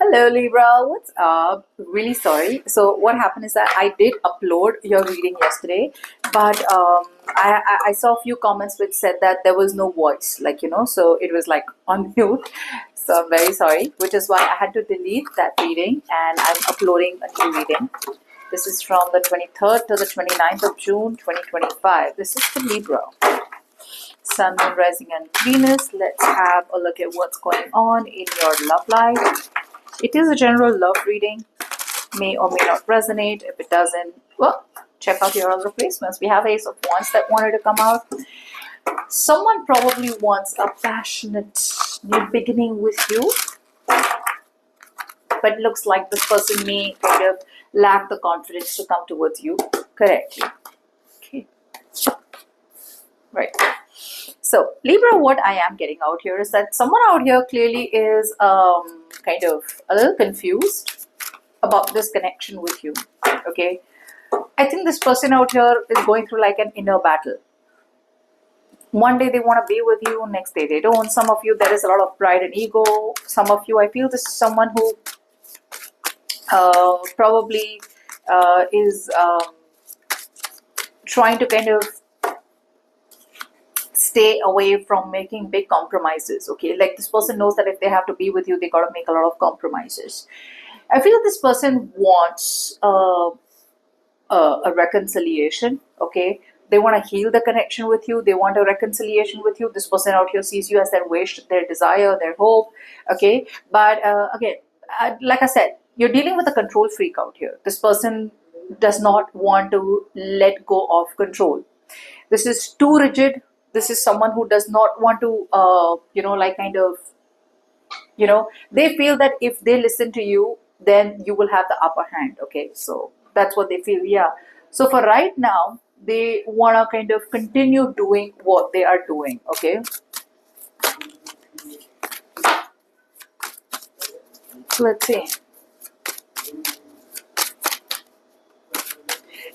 Hello Libra, what's up? Really sorry. So what happened is that I did upload your reading yesterday, but I saw a few comments which said that there was no voice, so it was like on mute. So I'm very sorry, which is why I had to delete that reading and I'm uploading a new reading. This is from the 23rd to the 29th of June 2025. This is for Libra. Sun, Moon, Rising and Venus. Let's have a look at what's going on in your love life. It is a general love reading. May or may not resonate. If it doesn't, well, check out your other placements. We have Ace of Wands that wanted to come out. Someone probably wants a passionate new beginning with you, but it looks like this person may kind of lack the confidence to come towards you correctly. Okay. Right. So, Libra, what I am getting out here is that someone out here clearly is kind of a little confused about this connection with you. Okay. I think this person out here is going through like an inner battle. One day they want to be with you, next day they don't. Some of you, there is a lot of pride and ego. Some of you, I feel this is someone who probably is trying to kind of stay away from making big compromises. Okay, like this person knows that if they have to be with you, they got to make a lot of compromises. I feel this person wants a reconciliation. Okay, they want to heal the connection with you. They want a reconciliation with you. This person out here sees you as their wish, their desire, their hope. Okay, but again, like I said, you're dealing with a control freak out here. This person does not want to let go of control. This is too rigid. This is someone who does not want to, they feel that if they listen to you, then you will have the upper hand. Okay, so that's what they feel. Yeah. So for right now, they want to kind of continue doing what they are doing. Okay. Let's see.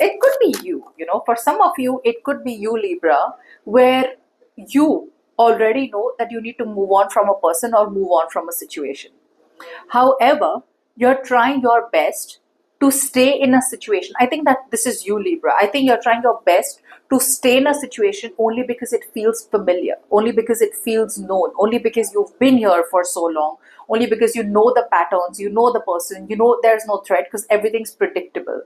It could be you, for some of you, it could be you, Libra, where you already know that you need to move on from a person or move on from a situation. However, you're trying your best to stay in a situation. I think that this is you, Libra. I think you're trying your best to stay in a situation only because it feels familiar, only because it feels known, only because you've been here for so long, only because you know the patterns, you know the person, you know there's no threat because everything's predictable.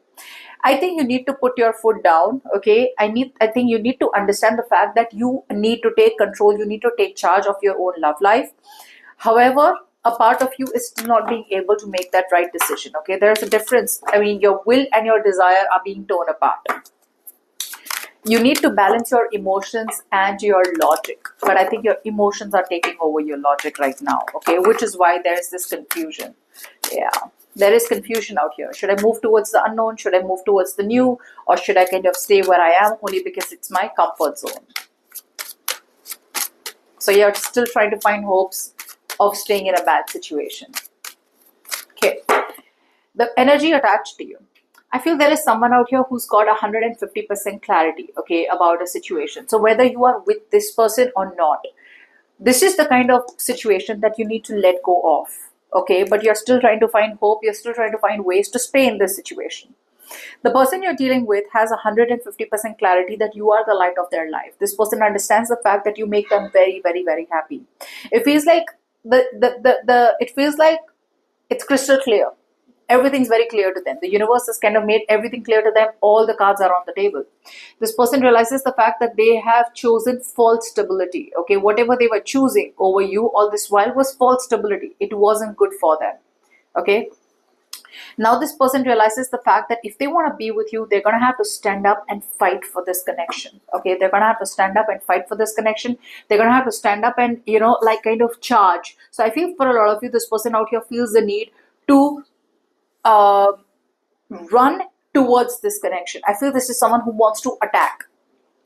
I think you need to put your foot down. Okay, I think you need to understand the fact that you need to take control, you need to take charge of your own love life. However, a part of you is still not being able to make that right decision. Okay, there's a difference. I mean, your will and your desire are being torn apart. You need to balance your emotions and your logic, but I think your emotions are taking over your logic right now. Okay, which is why there's this confusion. Yeah, there is confusion out here. Should I move towards the unknown? Should I move towards the new? Or should I kind of stay where I am only because it's my comfort zone? So you're still trying to find hopes of staying in a bad situation. Okay, the energy attached to you. I feel there is someone out here who's got 150% clarity, okay, about a situation. So whether you are with this person or not, this is the kind of situation that you need to let go of, okay? But you're still trying to find hope. You're still trying to find ways to stay in this situation. The person you're dealing with has 150% clarity that you are the light of their life. This person understands the fact that you make them very, very, very happy. It feels like it feels like it's crystal clear. Everything's very clear to them. The universe has kind of made everything clear to them. All the cards are on the table. This person realizes the fact that they have chosen false stability. Okay, whatever they were choosing over you all this while was false stability. It wasn't good for them. Okay. Now this person realizes the fact that if they want to be with you, they're going to have to stand up and fight for this connection. Okay, they're going to have to stand up and fight for this connection. They're going to have to stand up and, kind of charge. So I feel for a lot of you, this person out here feels the need to run towards this connection. I feel this is someone who wants to attack.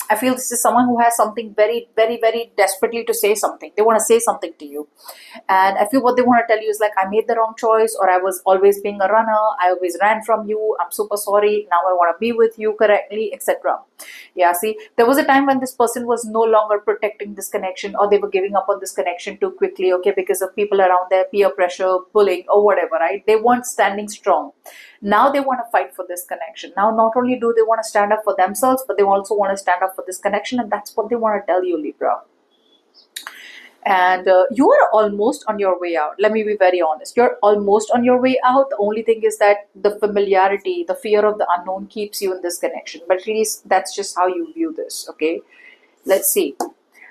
I feel this is someone who has something very, very, very desperately to say something. They want to say something to you. And I feel what they want to tell you is like, I made the wrong choice, or I was always being a runner. I always ran from you. I'm super sorry. Now I want to be with you correctly, etc. Yeah, see, there was a time when this person was no longer protecting this connection, or they were giving up on this connection too quickly, okay, because of people around there, peer pressure, bullying, or whatever, right? They weren't standing strong. Now they want to fight for this connection. Now, not only do they want to stand up for themselves, but they also want to stand up for this connection, and that's what they want to tell you, Libra. And you are almost on your way out. Let me be very honest. You're almost on your way out. The only thing is that the familiarity, the fear of the unknown keeps you in this connection. But at least that's just how you view this, okay? Let's see.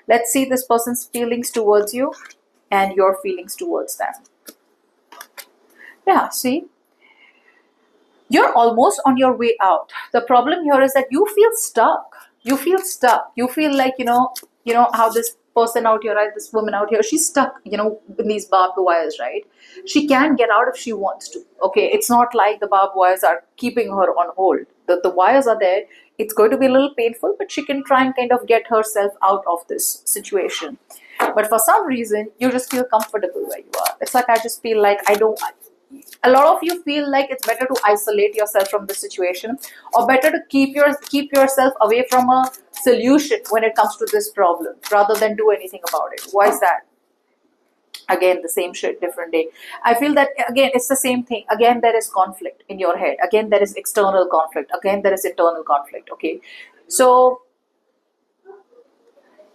Let's see this person's feelings towards you and your feelings towards them. Yeah, see? You're almost on your way out. The problem here is that you feel stuck. You feel stuck. You feel like, you know how this person out here, right? This woman out here, she's stuck, in these barbed wires, right? She can get out if she wants to. Okay, it's not like the barbed wires are keeping her on hold. The wires are there. It's going to be a little painful, but she can try and kind of get herself out of this situation. But for some reason, you just feel comfortable where you are. It's like, I just feel like a lot of you feel like it's better to isolate yourself from the situation, or better to keep yourself away from a solution when it comes to this problem, rather than do anything about it. Why is that? Again, the same shit, different day. I feel that, again, it's the same thing. Again, there is conflict in your head. Again, there is external conflict. Again, there is internal conflict. Okay, so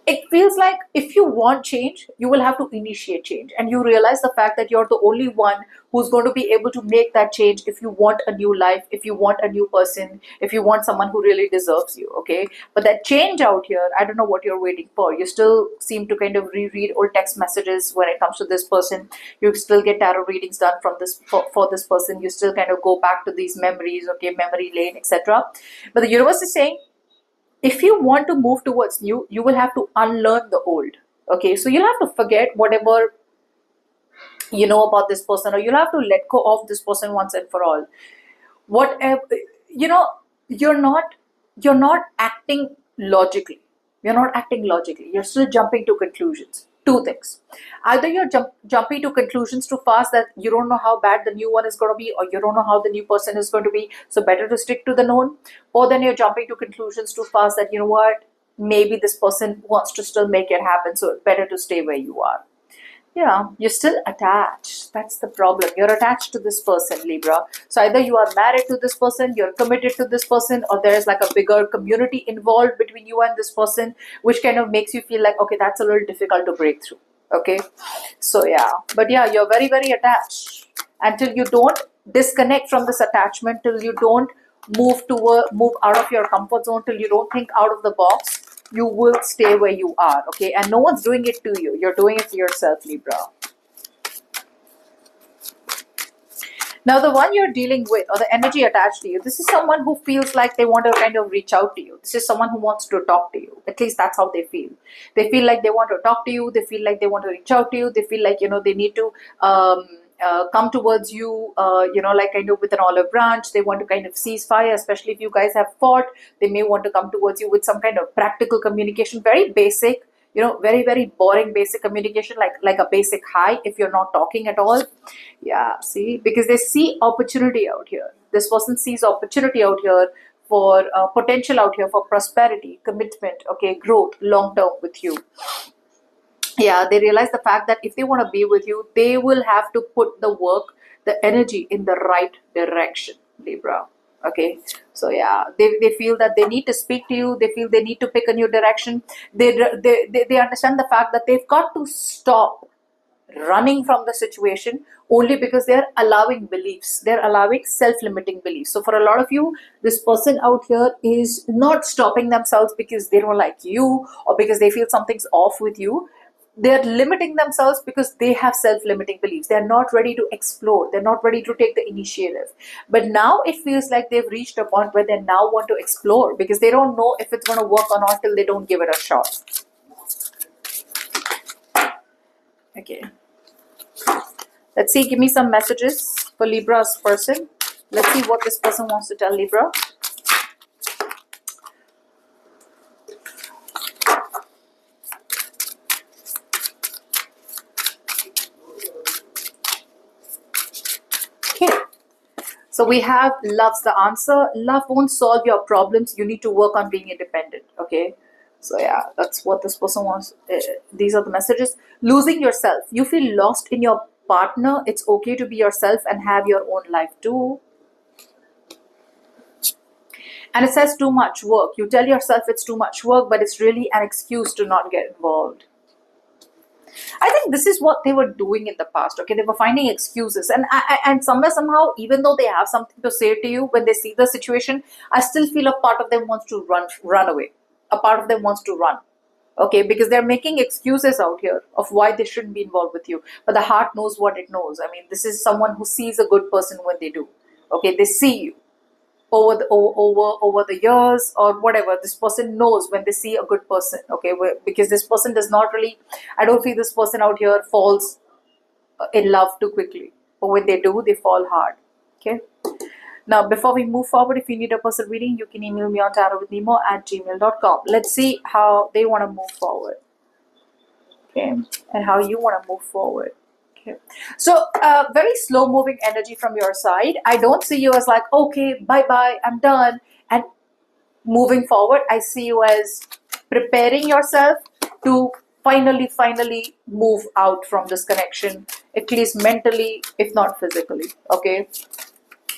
it feels like if you want change, you will have to initiate change, and you realize the fact that you're the only one who's going to be able to make that change if you want a new life, if you want a new person, if you want someone who really deserves you, okay? But that change out here, I don't know what you're waiting for. You still seem to kind of reread old text messages when it comes to this person. You still get tarot readings done from this for this person. You still kind of go back to these memories, okay, memory lane, etc. But the universe is saying, if you want to move towards new, you will have to unlearn the old. Okay, so you'll have to forget whatever you know about this person, or you'll have to let go of this person once and for all. Whatever, you're not acting logically. You're not acting logically. You're still jumping to conclusions. Two things. Either you're jumping to conclusions too fast that you don't know how bad the new one is going to be, or you don't know how the new person is going to be, so better to stick to the known. Or then you're jumping to conclusions too fast that, you know what, maybe this person wants to still make it happen, so better to stay where you are. Yeah, you're still attached. That's the problem. You're attached to this person, Libra. So either you are married to this person, you're committed to this person, or there is like a bigger community involved between you and this person, which kind of makes you feel like, okay, that's a little difficult to break through. Okay, so yeah, but yeah, you're very, very attached. Until you don't disconnect from this attachment, till you don't move out of your comfort zone, till you don't think out of the box, you will stay where you are, okay? And no one's doing it to you. You're doing it to yourself, Libra. Now, the one you're dealing with, or the energy attached to you, this is someone who feels like they want to kind of reach out to you. This is someone who wants to talk to you. At least that's how they feel. They feel like they want to talk to you. They feel like they want to reach out to you. They feel like, they need to come towards you, like kind of with an olive branch. They want to kind of cease fire, especially if you guys have fought. They may want to come towards you with some kind of practical communication, very basic, very, very boring basic communication, like a basic hi if you're not talking at all. Yeah, see, because they see opportunity out here. This person sees opportunity out here for potential out here for prosperity, commitment, okay, growth, long term with you. Yeah, they realize the fact that if they want to be with you, they will have to put the work, the energy in the right direction, Libra. Okay, so yeah, they feel that they need to speak to you. They feel they need to pick a new direction. They understand the fact that they've got to stop running from the situation only because they're allowing beliefs. They're allowing self-limiting beliefs. So for a lot of you, this person out here is not stopping themselves because they don't like you or because they feel something's off with you. They're limiting themselves because they have self-limiting beliefs. They're not ready to explore. They're not ready to take the initiative. But now it feels like they've reached a point where they now want to explore because they don't know if it's going to work or not till they don't give it a shot. Okay. Let's see. Give me some messages for Libra's person. Let's see what this person wants to tell Libra. So we have love's the answer. Love won't solve your problems. You need to work on being independent. Okay. So yeah, that's what this person wants. These are the messages. Losing yourself. You feel lost in your partner. It's okay to be yourself and have your own life too. And it says too much work. You tell yourself it's too much work, but it's really an excuse to not get involved. I think this is what they were doing in the past. Okay, they were finding excuses, and somewhere somehow, even though they have something to say to you when they see the situation, I still feel a part of them wants to run away. A part of them wants to run. Okay, because they're making excuses out here of why they shouldn't be involved with you. But the heart knows what it knows. I mean, this is someone who sees a good person when they do. Okay, they see you over the years or whatever. This person knows when they see a good person. Okay, because this person does not really, I don't feel this person out here falls in love too quickly, but when they do, they fall hard. Okay, now before we move forward, if you need a person reading, you can email me on tarotwithnimo@gmail.com. Let's see how they want to move forward. Okay, and how you want to move forward. Okay. So very slow moving energy from your side. I don't see you as like, okay, bye-bye, I'm done, and moving forward. I see you as preparing yourself to finally move out from this connection, at least mentally, if not physically. Okay.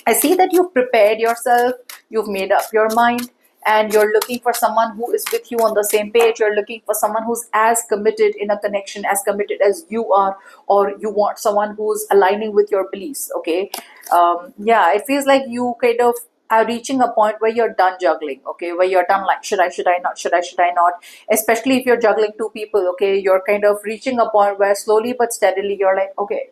I see that you've prepared yourself, you've made up your mind, and you're looking for someone who is with you on the same page. You're looking for someone who's as committed in a connection, as committed as you are, or you want someone who's aligning with your beliefs. Okay. Yeah, it feels like you kind of are reaching a point where you're done juggling. Okay, where you're done like, should I not, should I not, especially if you're juggling two people. Okay, you're kind of reaching a point where slowly but steadily you're like, okay,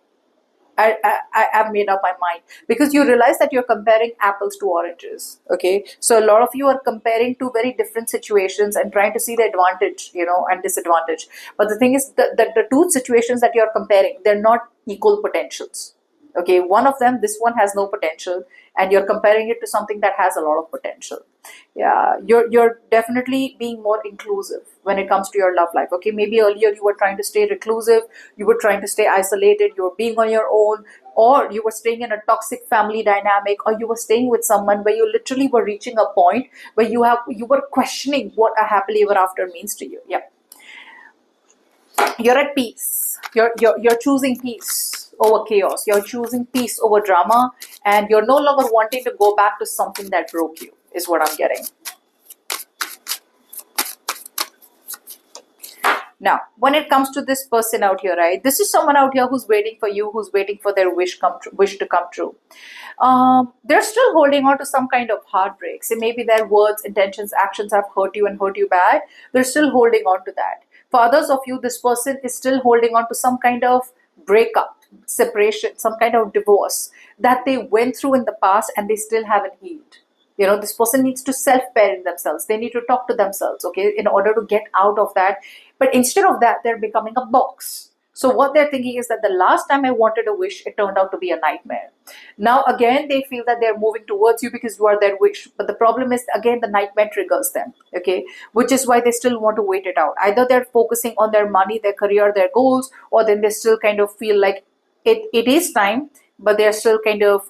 I've made up my mind, because you realize that you're comparing apples to oranges. Okay, so a lot of you are comparing two very different situations and trying to see the advantage, and disadvantage. But the thing is that the two situations that you're comparing, they're not equal potentials. Okay, one of them, this one has no potential, and you're comparing it to something that has a lot of potential. Yeah, you're definitely being more inclusive when it comes to your love life. Okay, maybe earlier you were trying to stay reclusive, you were trying to stay isolated, you were being on your own, or you were staying in a toxic family dynamic, or you were staying with someone where you literally were reaching a point where you were questioning what a happily ever after means to you. Yeah, you're at peace. You're choosing peace over chaos. You're choosing peace over drama, and you're no longer wanting to go back to something that broke you, is what I'm getting. Now, when it comes to this person out here, right? This is someone out here who's waiting for you, who's waiting for their wish to come true. They're still holding on to some kind of heartbreak. So maybe their words, intentions, actions have hurt you and hurt you bad. They're still holding on to that. For others of you, this person is still holding on to some kind of breakup, separation, some kind of divorce that they went through in the past and they still haven't healed. This person needs to self-parent themselves. They need to talk to themselves, okay, in order to get out of that. But instead of that, they're becoming a box. So what they're thinking is that the last time I wanted a wish, it turned out to be a nightmare. Now, again, they feel that they're moving towards you because you are their wish. But the problem is, again, the nightmare triggers them, okay, which is why they still want to wait it out. Either they're focusing on their money, their career, their goals, or then they still kind of feel like it is time, but they're still kind of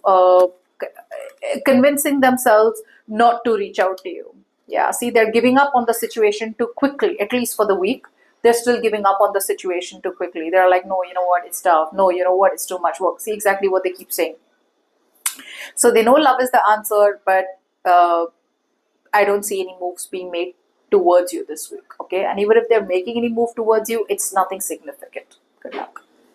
convincing themselves not to reach out to you. Yeah, see, they're giving up on the situation too quickly, at least for the week. They're still giving up on the situation too quickly. They're like, no, you know what, it's tough. No, you know what, it's too much work. See exactly what they keep saying. So they know love is the answer, but I don't see any moves being made towards you this week. Okay, and even if they're making any move towards you, it's nothing significant. Good luck.